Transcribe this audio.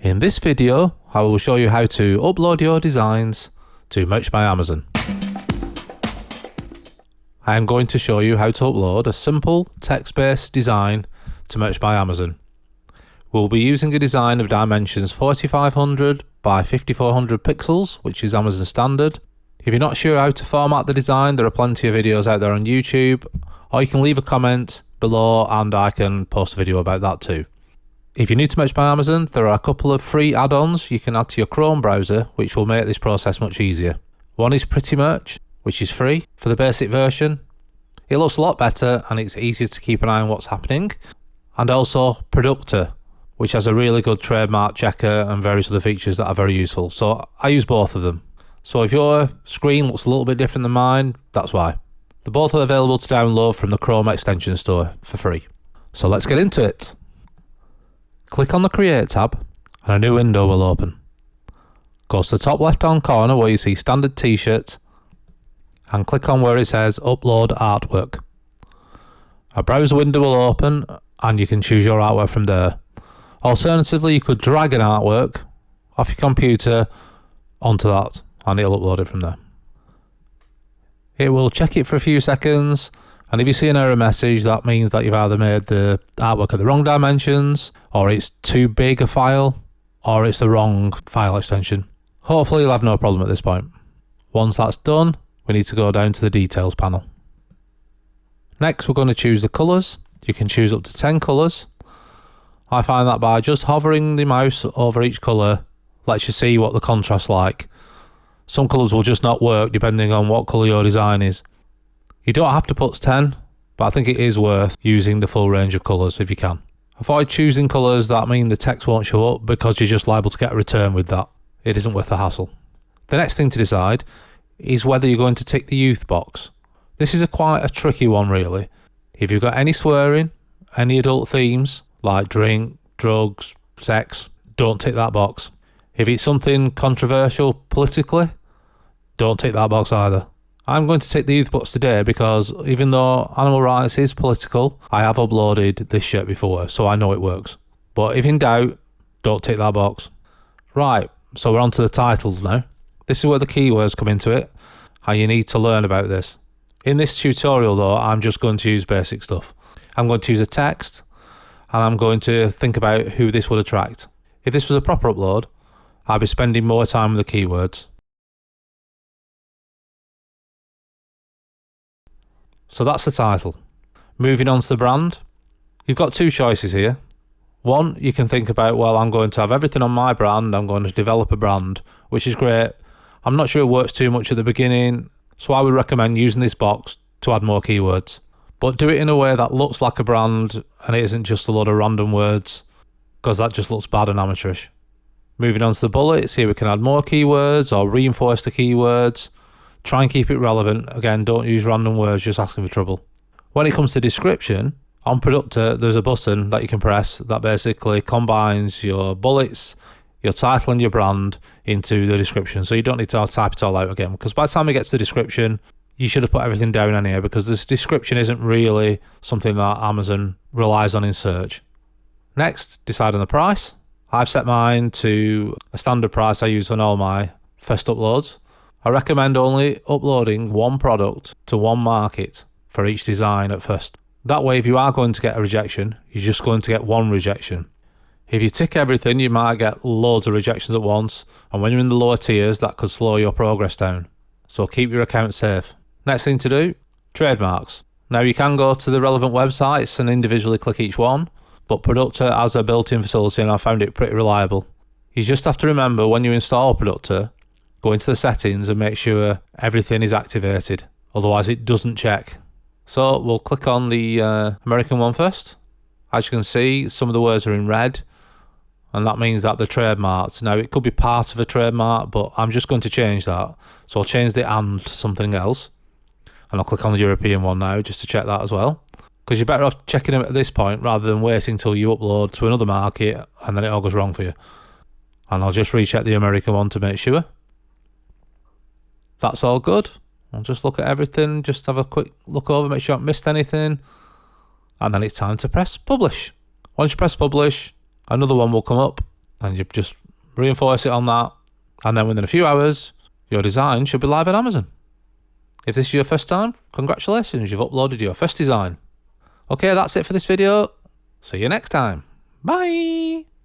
In this video, I will show you how to upload your designs to Merch by Amazon. I am going to show you how to upload a simple text-based design to Merch by Amazon. We'll be using a design of dimensions 4500 by 5400 pixels, which is Amazon standard. If you're not sure how to format the design, there are plenty of videos out there on YouTube, or you can leave a comment below and I can post a video about that too. If you're new to Merch by Amazon, there are a couple of free add-ons you can add to your Chrome browser, which will make this process much easier. One is Pretty Merch, which is free for the basic version. It looks a lot better and it's easier to keep an eye on what's happening. And also Productor, which has a really good trademark checker and various other features that are very useful. So I use both of them. So if your screen looks a little bit different than mine, that's why. They're both available to download from the Chrome extension store for free. So let's get into it. Click on the Create tab and a new window will open. Go to the top left hand corner where you see Standard T-shirt and click on where it says Upload Artwork. A browser window will open and you can choose your artwork from there. Alternatively, you could drag an artwork off your computer onto that and it'll upload it from there. It will check it for a few seconds, and if you see an error message, that means that you've either made the artwork at the wrong dimensions, or it's too big a file, or it's the wrong file extension. Hopefully you'll have no problem at this point. Once that's done, we need to go down to the details panel. Next, we're going to choose the colours. You can choose up to 10 colours. I find that by just hovering the mouse over each colour lets you see what the contrast's like. Some colours will just not work depending on what colour your design is. You don't have to put 10, but I think it is worth using the full range of colours if you can. Avoid choosing colours that mean the text won't show up because you're just liable to get a return with that. It isn't worth the hassle. The next thing to decide is whether you're going to tick the youth box. This is quite a tricky one really. If you've got any swearing, any adult themes like drink, drugs, sex, don't tick that box. If it's something controversial politically, don't tick that box either. I'm going to tick the youth box today because even though animal rights is political, I have uploaded this shirt before, so I know it works. But if in doubt, don't tick that box. Right, so we're on to the titles now. This is where the keywords come into it, and you need to learn about this. In this tutorial though, I'm just going to use basic stuff. I'm going to use a text, and I'm going to think about who this would attract. If this was a proper upload, I'd be spending more time with the keywords. So that's the title. Moving on to the brand. You've got two choices here. One, you can think about, well, I'm going to have everything on my brand, I'm going to develop a brand, which is great. I'm not sure it works too much at the beginning, so I would recommend using this box to add more keywords. But do it in a way that looks like a brand and it isn't just a load of random words, because that just looks bad and amateurish. Moving on to the bullets, here we can add more keywords or reinforce the keywords. Try and keep it relevant. Again, don't use random words just asking for trouble. When it comes to description, on Productor, there's a button that you can press that basically combines your bullets, your title and your brand into the description. So you don't need to type it all out again, because by the time it gets to the description, you should have put everything down anyway, because this description isn't really something that Amazon relies on in search. Next, decide on the price. I've set mine to a standard price I use on all my first uploads. I recommend only uploading one product to one market for each design at first. That way, if you are going to get a rejection, you're just going to get one rejection. If you tick everything, you might get loads of rejections at once, and when you're in the lower tiers, that could slow your progress down. So keep your account safe. Next thing to do, trademarks. Now you can go to the relevant websites and individually click each one, but Productor has a built-in facility and I found it pretty reliable. You just have to remember when you install Productor, go into the settings and make sure everything is activated, otherwise it doesn't check. So we'll click on the American one first. As you can see, some of the words are in red, and that means that they're trademarked. Now it could be part of a trademark, but I'm just going to change that. So I'll change the "and" to something else, and I'll click on the European one now just to check that as well, because you're better off checking them at this point rather than waiting until you upload to another market and then it all goes wrong for you. And I'll just recheck the American one to make sure. That's all good. I'll just look at everything, just have a quick look over, make sure I haven't missed anything, and then it's time to press publish. Once you press publish, another one will come up and you just reinforce it on that, and then within a few hours your design should be live on Amazon. If this is your first time, congratulations, you've uploaded your first design. Okay, that's it for this video. See you next time. Bye.